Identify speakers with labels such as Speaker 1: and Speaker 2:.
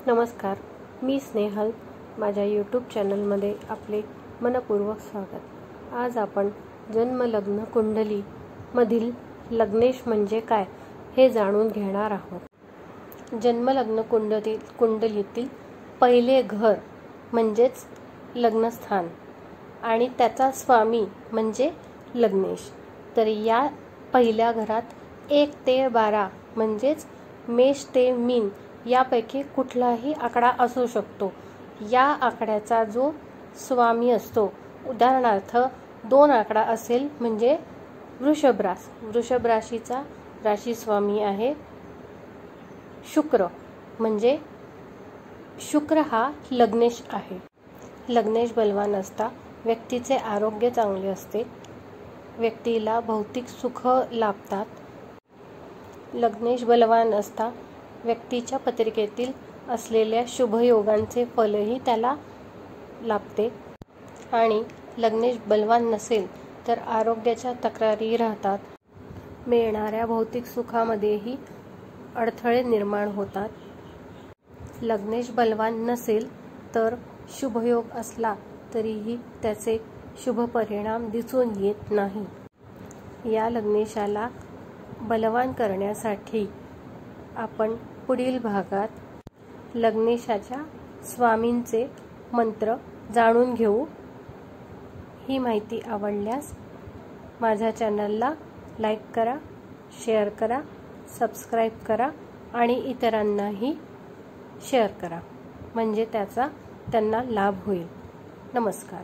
Speaker 1: नमस्कार, मी स्नेहल. माझ्या यूट्यूब चॅनलमध्ये आपले मनपूर्वक स्वागत. आज आपण जन्मलग्न कुंडलीमधील लग्नेश म्हणजे काय हे जाणून घेणार आहोत. जन्मलग्न कुंडलीतील पहिले घर म्हणजेच लग्नस्थान आणि त्याचा स्वामी म्हणजे लग्नेश. तर या पहिल्या घरात 1 ते 12 म्हणजेच मेष ते मीन यापैकी कुठलाही आकडा असू शकतो. या आकड्याचा जो स्वामी असतो, उदाहरणार्थ 2 आकडा असेल म्हणजे वृषभ राशी. वृषभ राशीचा राशी स्वामी आहे शुक्र, म्हणजे शुक्र हा लग्नेश आहे. लग्नेश बलवान असता व्यक्तीचे आरोग्य चांगले असते, व्यक्तीला भौतिक सुख लाभतात. लग्नेश बलवान असता व्यक्तीच्या पत्रिकेतील असलेल्या शुभयोगांचे फलही त्याला लाभते. आणि लग्नेश बलवान नसेल तर आरोग्याच्या तक्रारी राहतात. मिळणाऱ्या भौतिक सुखामध्येही अडथळे निर्माण होतात. लग्नेश बलवान नसेल तर शुभयोग असला तरीही त्याचे शुभ परिणाम दिसून येत नाही. या लग्नेशाला बलवान करण्यासाठी आपण पुढील भागात लग्नेशाच्या स्वामींचे मंत्र जाणून घेऊ. ही माहिती आवडल्यास माझ्या चॅनलला लाईक करा, शेअर करा, सबस्क्राईब करा आणि इतरांनाही शेअर करा, म्हणजे त्याचा त्यांना लाभ होईल. नमस्कार.